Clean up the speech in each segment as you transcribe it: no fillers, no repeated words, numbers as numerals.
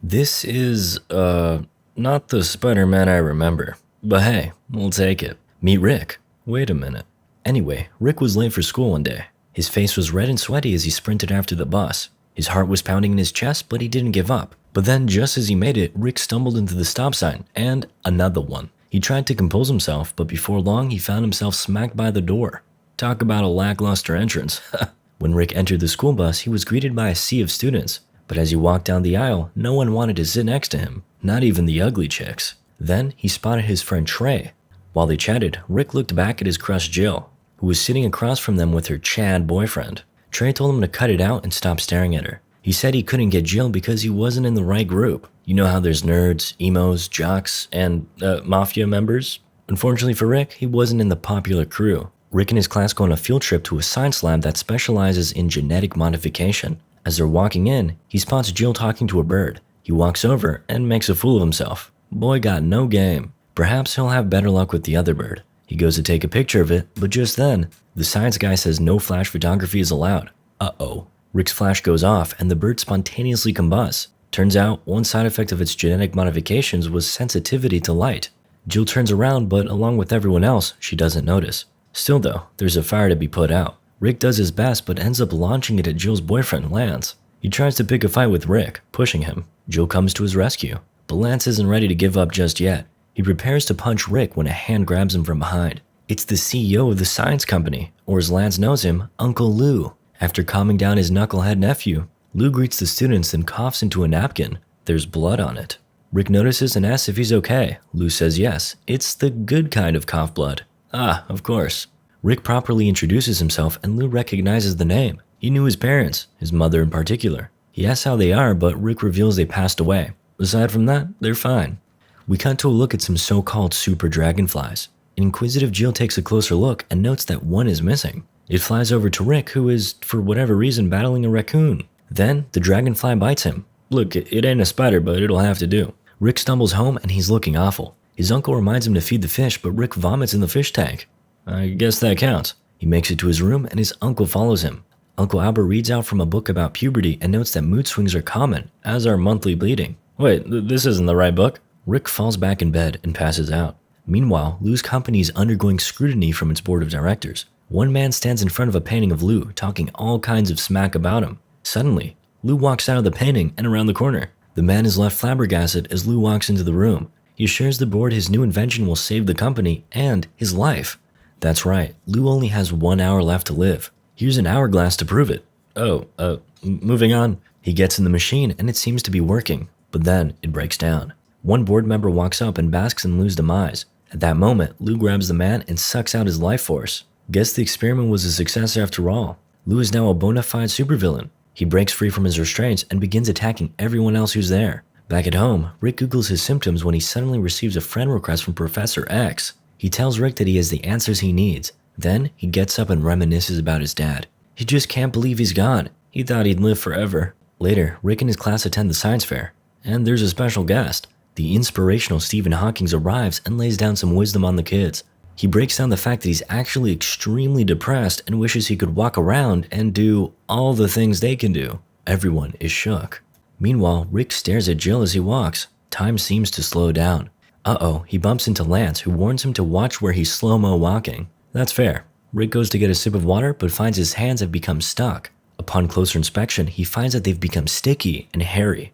This is, not the Spider-Man I remember. But hey, we'll take it. Meet Rick. Wait a minute. Anyway, Rick was late for school one day. His face was red and sweaty as he sprinted after the bus. His heart was pounding in his chest, but he didn't give up. But then, just as he made it, Rick stumbled into the stop sign, and another one. He tried to compose himself, but before long, he found himself smacked by the door. Talk about a lackluster entrance. When Rick entered the school bus, he was greeted by a sea of students. But as he walked down the aisle, no one wanted to sit next to him, not even the ugly chicks. Then he spotted his friend Trey. While they chatted, Rick looked back at his crush Jill, who was sitting across from them with her Chad boyfriend. Trey told him to cut it out and stop staring at her. He said he couldn't get Jill because he wasn't in the right group. You know how there's nerds, emos, jocks, and mafia members? Unfortunately for Rick, he wasn't in the popular crew. Rick and his class go on a field trip to a science lab that specializes in genetic modification. As they're walking in, he spots Jill talking to a bird. He walks over and makes a fool of himself. Boy got no game. Perhaps he'll have better luck with the other bird. He goes to take a picture of it, but just then, the science guy says no flash photography is allowed. Uh-oh. Rick's flash goes off and the bird spontaneously combusts. Turns out, one side effect of its genetic modifications was sensitivity to light. Jill turns around, but along with everyone else, she doesn't notice. Still though, there's a fire to be put out. Rick does his best but ends up launching it at Jill's boyfriend, Lance. He tries to pick a fight with Rick, pushing him. Jill comes to his rescue, but Lance isn't ready to give up just yet. He prepares to punch Rick when a hand grabs him from behind. It's the CEO of the science company, or as Lance knows him, Uncle Lou. After calming down his knucklehead nephew, Lou greets the students and coughs into a napkin. There's blood on it. Rick notices and asks if he's okay. Lou says yes, it's the good kind of cough blood. Ah, of course. Rick properly introduces himself and Lou recognizes the name. He knew his parents, his mother in particular. He asks how they are, but Rick reveals they passed away. Aside from that, they're fine. We cut to a look at some so-called super dragonflies. An inquisitive Jill takes a closer look and notes that one is missing. It flies over to Rick, who is, for whatever reason, battling a raccoon. Then, the dragonfly bites him. Look, it ain't a spider, but it'll have to do. Rick stumbles home and he's looking awful. His uncle reminds him to feed the fish, but Rick vomits in the fish tank. I guess that counts. He makes it to his room and his uncle follows him. Uncle Albert reads out from a book about puberty and notes that mood swings are common, as are monthly bleeding. Wait, this isn't the right book? Rick falls back in bed and passes out. Meanwhile, Lou's company is undergoing scrutiny from its board of directors. One man stands in front of a painting of Lou, talking all kinds of smack about him. Suddenly, Lou walks out of the painting and around the corner. The man is left flabbergasted as Lou walks into the room. He assures the board his new invention will save the company and his life. That's right, Lou only has 1 hour left to live. Here's an hourglass to prove it. Moving on. He gets in the machine and it seems to be working, but then it breaks down. One board member walks up and basks in Lou's demise. At that moment, Lou grabs the man and sucks out his life force. Guess the experiment was a success after all. Lou is now a bona fide supervillain. He breaks free from his restraints and begins attacking everyone else who's there. Back at home, Rick Googles his symptoms when he suddenly receives a friend request from Professor X. He tells Rick that he has the answers he needs. Then, he gets up and reminisces about his dad. He just can't believe he's gone. He thought he'd live forever. Later, Rick and his class attend the science fair. And there's a special guest. The inspirational Stephen Hawking arrives and lays down some wisdom on the kids. He breaks down the fact that he's actually extremely depressed and wishes he could walk around and do all the things they can do. Everyone is shook. Meanwhile, Rick stares at Jill as he walks. Time seems to slow down. Uh-oh, he bumps into Lance, who warns him to watch where he's slow-mo walking. That's fair. Rick goes to get a sip of water, but finds his hands have become stuck. Upon closer inspection, he finds that they've become sticky and hairy.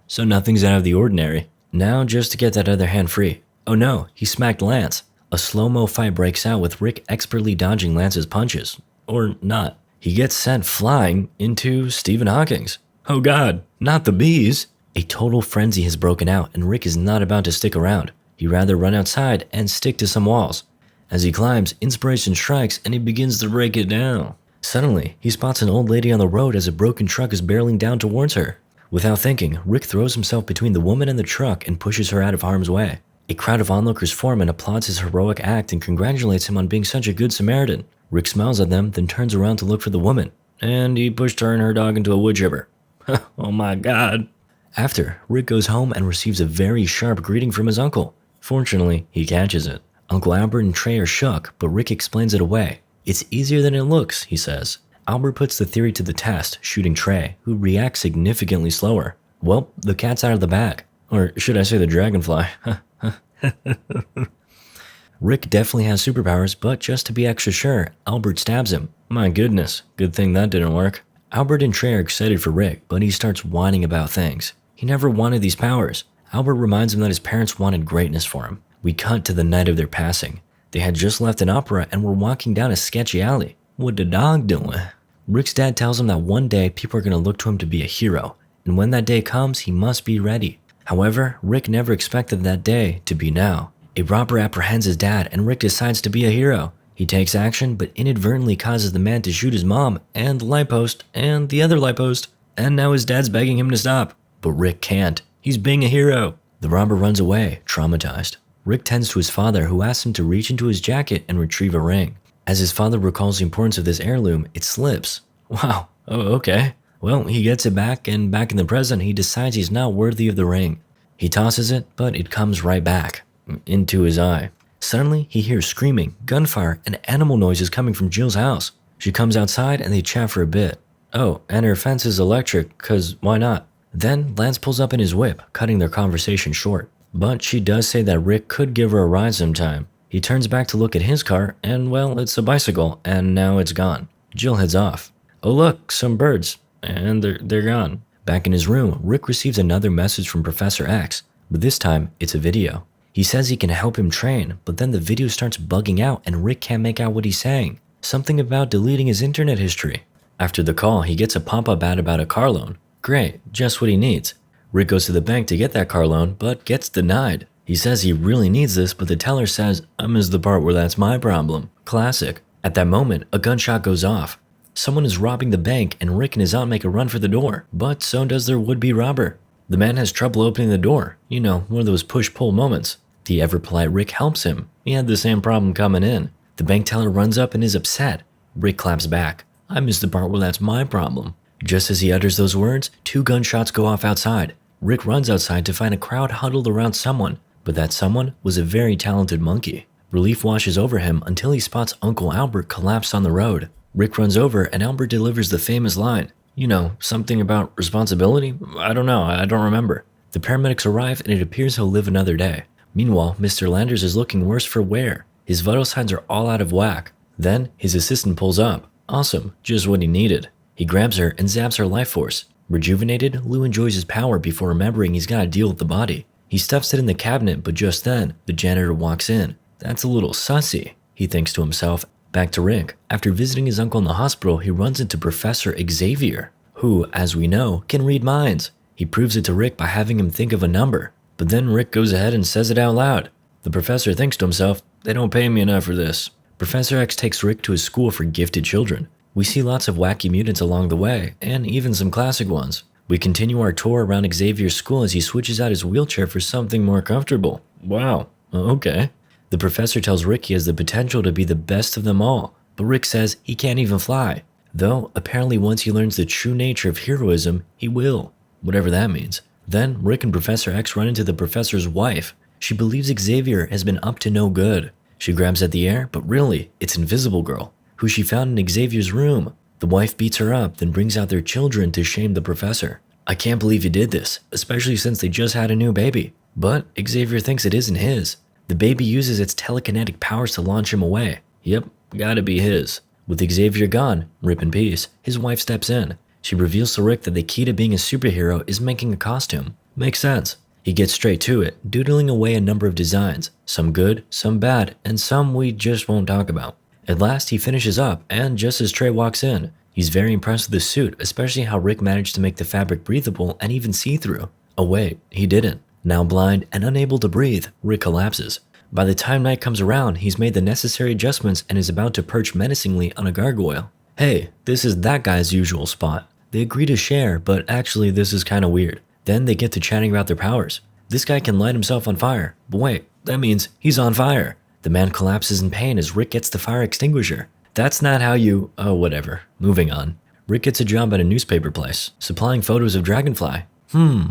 So nothing's out of the ordinary. Now just to get that other hand free. Oh no, he smacked Lance. A slow-mo fight breaks out with Rick expertly dodging Lance's punches. Or not. He gets sent flying into Stephen Hawking's. Oh god, not the bees! A total frenzy has broken out and Rick is not about to stick around. He'd rather run outside and stick to some walls. As he climbs, inspiration strikes and he begins to break it down. Suddenly, he spots an old lady on the road as a broken truck is barreling down towards her. Without thinking, Rick throws himself between the woman and the truck and pushes her out of harm's way. A crowd of onlookers form and applauds his heroic act and congratulates him on being such a good Samaritan. Rick smiles at them, then turns around to look for the woman. And he pushed her and her dog into a wood chipper. Oh my god. After, Rick goes home and receives a very sharp greeting from his uncle. Fortunately, he catches it. Uncle Albert and Trey are shook, but Rick explains it away. It's easier than it looks, he says. Albert puts the theory to the test, shooting Trey, who reacts significantly slower. Well, the cat's out of the bag. Or should I say the dragonfly? Rick definitely has superpowers, but just to be extra sure, Albert stabs him. My goodness, good thing that didn't work. Albert and Trey are excited for Rick, but he starts whining about things. He never wanted these powers. Albert reminds him that his parents wanted greatness for him. We cut to the night of their passing. They had just left an opera and were walking down a sketchy alley. What the dog doing? Rick's dad tells him that one day people are going to look to him to be a hero, and when that day comes, he must be ready. However, Rick never expected that day to be now. A robber apprehends his dad, and Rick decides to be a hero. He takes action, but inadvertently causes the man to shoot his mom, and the light post, and the other light post, and now his dad's begging him to stop. But Rick can't. He's being a hero. The robber runs away, traumatized. Rick tends to his father, who asks him to reach into his jacket and retrieve a ring. As his father recalls the importance of this heirloom, it slips. Wow, oh, okay. Well, he gets it back, and back in the present, he decides he's not worthy of the ring. He tosses it, but it comes right back, into his eye. Suddenly, he hears screaming, gunfire, and animal noises coming from Jill's house. She comes outside and they chat for a bit. Oh, and her fence is electric, cause why not? Then Lance pulls up in his whip, cutting their conversation short. But she does say that Rick could give her a ride sometime. He turns back to look at his car, and well, it's a bicycle, and now it's gone. Jill heads off. Oh look, some birds, and they're gone. Back in his room, Rick receives another message from Professor X, but this time it's a video. He says he can help him train, but then the video starts bugging out and Rick can't make out what he's saying. Something about deleting his internet history. After the call, he gets a pop-up ad about a car loan. Great, just what he needs. Rick goes to the bank to get that car loan, but gets denied. He says he really needs this, but the teller says, I missed the part where that's my problem. Classic. At that moment, a gunshot goes off. Someone is robbing the bank and Rick and his aunt make a run for the door, but so does their would-be robber. The man has trouble opening the door. You know, one of those push-pull moments. The ever-polite Rick helps him. He had the same problem coming in. The bank teller runs up and is upset. Rick claps back. I missed the part where that's my problem. Just as he utters those words, 2 gunshots go off outside. Rick runs outside to find a crowd huddled around someone, but that someone was a very talented monkey. Relief washes over him until he spots Uncle Albert collapsed on the road. Rick runs over and Albert delivers the famous line. You know, something about responsibility? I don't know, I don't remember. The paramedics arrive and it appears he'll live another day. Meanwhile, Mr. Landers is looking worse for wear. His vital signs are all out of whack. Then, his assistant pulls up. Awesome, just what he needed. He grabs her and zaps her life force. Rejuvenated, Lou enjoys his power before remembering he's gotta deal with the body. He stuffs it in the cabinet, but just then, the janitor walks in. That's a little sussy, he thinks to himself. Back to Rick. After visiting his uncle in the hospital, he runs into Professor Xavier, who, as we know, can read minds. He proves it to Rick by having him think of a number. But then Rick goes ahead and says it out loud. The professor thinks to himself, they don't pay me enough for this. Professor X takes Rick to his school for gifted children. We see lots of wacky mutants along the way, and even some classic ones. We continue our tour around Xavier's school as he switches out his wheelchair for something more comfortable. Wow, okay. The professor tells Rick he has the potential to be the best of them all, but Rick says he can't even fly. Though, apparently once he learns the true nature of heroism, he will. Whatever that means. Then, Rick and Professor X run into the professor's wife. She believes Xavier has been up to no good. She grabs at the air, but really, it's Invisible Girl, who she found in Xavier's room. The wife beats her up, then brings out their children to shame the professor. I can't believe you did this, especially since they just had a new baby. But Xavier thinks it isn't his. The baby uses its telekinetic powers to launch him away. Yep, gotta be his. With Xavier gone, rip in peace, his wife steps in. She reveals to Rick that the key to being a superhero is making a costume. Makes sense. He gets straight to it, doodling away a number of designs, some good, some bad, and some we just won't talk about. At last, he finishes up, and just as Trey walks in, he's very impressed with the suit, especially how Rick managed to make the fabric breathable and even see-through. Oh wait, he didn't. Now blind and unable to breathe, Rick collapses. By the time night comes around, he's made the necessary adjustments and is about to perch menacingly on a gargoyle. Hey, this is that guy's usual spot. They agree to share, but actually this is kinda weird. Then they get to chatting about their powers. This guy can light himself on fire, but wait, that means he's on fire. The man collapses in pain as Rick gets the fire extinguisher. That's not how you… oh, whatever. Moving on. Rick gets a job at a newspaper place, supplying photos of Dragonfly.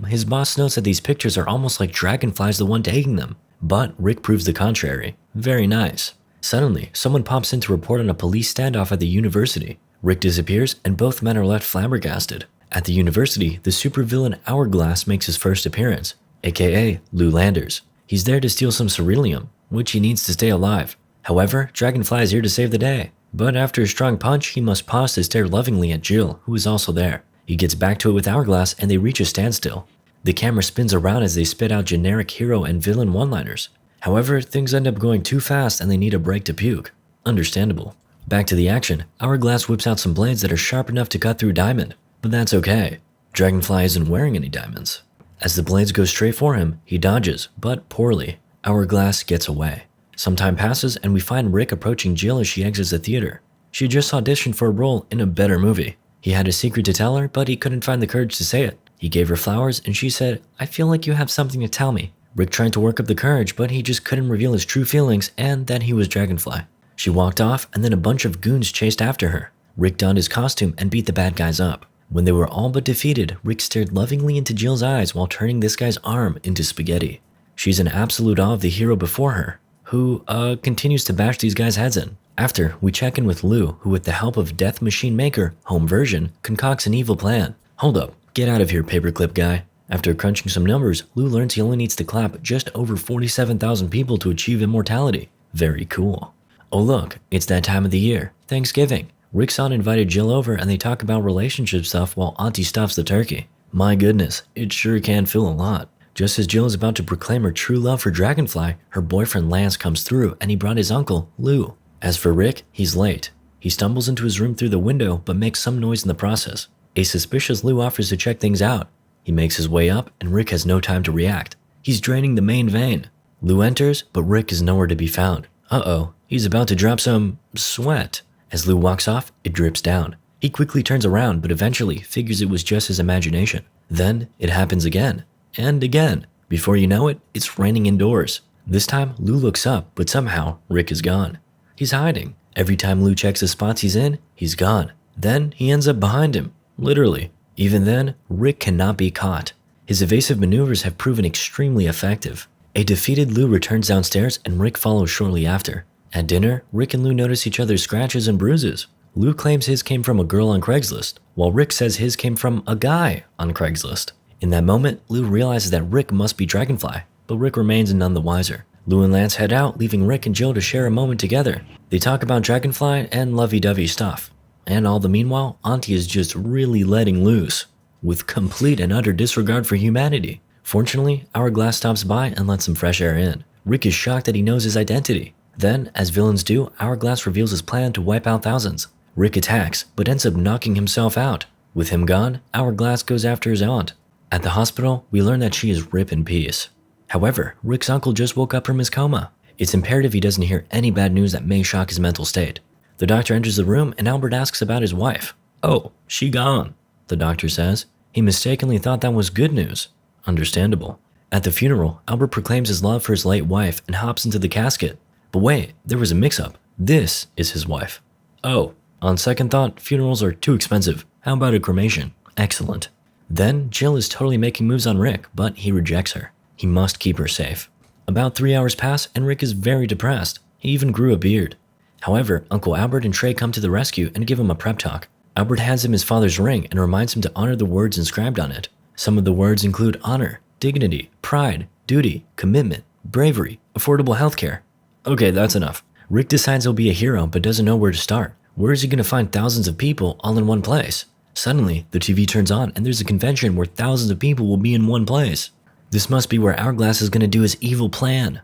His boss notes that these pictures are almost like Dragonfly's the one taking them. But Rick proves the contrary. Very nice. Suddenly, someone pops in to report on a police standoff at the university. Rick disappears and both men are left flabbergasted. At the university, the supervillain Hourglass makes his first appearance, aka Lou Landers. He's there to steal some ceruleum, which he needs to stay alive. However, Dragonfly is here to save the day. But after a strong punch, he must pause to stare lovingly at Jill, who is also there. He gets back to it with Hourglass and they reach a standstill. The camera spins around as they spit out generic hero and villain one-liners. However, things end up going too fast and they need a break to puke. Understandable. Back to the action, Hourglass whips out some blades that are sharp enough to cut through Diamond. But that's okay. Dragonfly isn't wearing any diamonds. As the blades go straight for him, he dodges, but poorly. Hourglass gets away. Some time passes and we find Rick approaching Jill as she exits the theater. She just auditioned for a role in a better movie. He had a secret to tell her, but he couldn't find the courage to say it. He gave her flowers and she said, "I feel like you have something to tell me." Rick tried to work up the courage, but he just couldn't reveal his true feelings and that he was Dragonfly. She walked off and then a bunch of goons chased after her. Rick donned his costume and beat the bad guys up. When they were all but defeated, Rick stared lovingly into Jill's eyes while turning this guy's arm into spaghetti. She's in absolute awe of the hero before her, who, continues to bash these guys' heads in. After, we check in with Lou, who with the help of Death Machine Maker, home version, concocts an evil plan. Hold up, get out of here, paperclip guy. After crunching some numbers, Lou learns he only needs to clap just over 47,000 people to achieve immortality. Very cool. Oh look, it's that time of the year, Thanksgiving. Rick's aunt invited Jill over and they talk about relationship stuff while Auntie stuffs the turkey. My goodness, it sure can fill a lot. Just as Jill is about to proclaim her true love for Dragonfly, her boyfriend Lance comes through and he brought his uncle, Lou. As for Rick, he's late. He stumbles into his room through the window but makes some noise in the process. A suspicious Lou offers to check things out. He makes his way up and Rick has no time to react. He's draining the main vein. Lou enters, but Rick is nowhere to be found. Uh-oh, he's about to drop some sweat. As Lou walks off, it drips down. He quickly turns around but eventually figures it was just his imagination. Then it happens again. And again. Before you know it, it's raining indoors. This time, Lou looks up, but somehow, Rick is gone. He's hiding. Every time Lou checks the spots he's in, he's gone. Then he ends up behind him. Literally. Even then, Rick cannot be caught. His evasive maneuvers have proven extremely effective. A defeated Lou returns downstairs and Rick follows shortly after. At dinner, Rick and Lou notice each other's scratches and bruises. Lou claims his came from a girl on Craigslist, while Rick says his came from a guy on Craigslist. In that moment, Lou realizes that Rick must be Dragonfly, but Rick remains none the wiser. Lou and Lance head out, leaving Rick and Jill to share a moment together. They talk about Dragonfly and lovey-dovey stuff. And all the meanwhile, Auntie is just really letting loose, with complete and utter disregard for humanity. Fortunately, Hourglass stops by and lets some fresh air in. Rick is shocked that he knows his identity. Then, as villains do, Hourglass reveals his plan to wipe out thousands. Rick attacks, but ends up knocking himself out. With him gone, Hourglass goes after his aunt. At the hospital, we learn that she is Rip in peace. However, Rick's uncle just woke up from his coma. It's imperative he doesn't hear any bad news that may shock his mental state. The doctor enters the room and Albert asks about his wife. "Oh, she gone," the doctor says. He mistakenly thought that was good news. Understandable. At the funeral, Albert proclaims his love for his late wife and hops into the casket. But wait, there was a mix-up. This is his wife. Oh, on second thought, funerals are too expensive. How about a cremation? Excellent. Then, Jill is totally making moves on Rick, but he rejects her. He must keep her safe. About 3 hours pass and Rick is very depressed. He even grew a beard. However, Uncle Albert and Trey come to the rescue and give him a prep talk. Albert hands him his father's ring and reminds him to honor the words inscribed on it. Some of the words include honor, dignity, pride, duty, commitment, bravery, affordable healthcare. Okay, that's enough. Rick decides he'll be a hero but doesn't know where to start. Where is he going to find thousands of people all in one place? Suddenly, the TV turns on and there's a convention where thousands of people will be in one place. This must be where Hourglass is going to do his evil plan.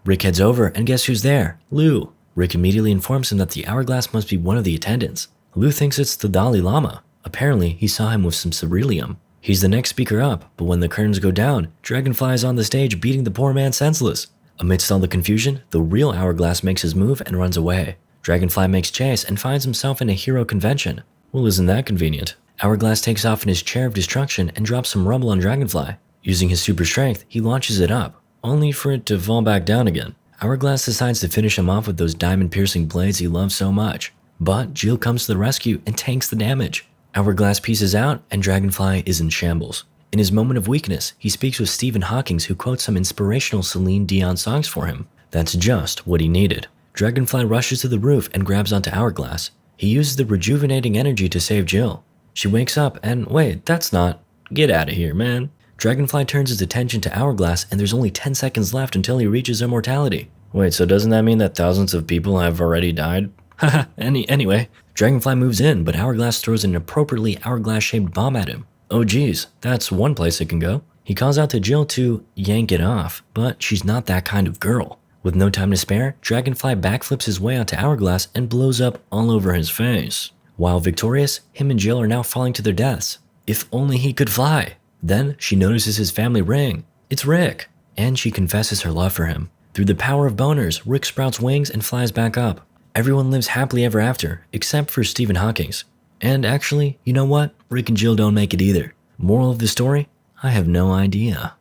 Rick heads over and guess who's there? Lou. Rick immediately informs him that the Hourglass must be one of the attendants. Lou thinks it's the Dalai Lama. Apparently, he saw him with some ceruleum. He's the next speaker up, but when the curtains go down, Dragonfly is on the stage beating the poor man senseless. Amidst all the confusion, the real Hourglass makes his move and runs away. Dragonfly makes chase and finds himself in a hero convention. Well, isn't that convenient? Hourglass takes off in his chair of destruction and drops some rubble on Dragonfly. Using his super strength, he launches it up, only for it to fall back down again. Hourglass decides to finish him off with those diamond-piercing blades he loves so much. But Jill comes to the rescue and tanks the damage. Hourglass pieces out and Dragonfly is in shambles. In his moment of weakness, he speaks with Stephen Hawking, who quotes some inspirational Celine Dion songs for him. That's just what he needed. Dragonfly rushes to the roof and grabs onto Hourglass. He uses the rejuvenating energy to save Jill. She wakes up and wait, that's not. Get out of here, man. Dragonfly turns his attention to Hourglass and there's only 10 seconds left until he reaches immortality. Wait, so doesn't that mean that thousands of people have already died? Haha, anyway. Dragonfly moves in, but Hourglass throws an appropriately hourglass-shaped bomb at him. Oh geez, that's one place it can go. He calls out to Jill to yank it off, but she's not that kind of girl. With no time to spare, Dragonfly backflips his way onto Hourglass and blows up all over his face. While victorious, him and Jill are now falling to their deaths. If only he could fly. Then she notices his family ring. It's Rick. And she confesses her love for him. Through the power of boners, Rick sprouts wings and flies back up. Everyone lives happily ever after, except for Stephen Hawking's. And actually, you know what? Rick and Jill don't make it either. Moral of the story? I have no idea.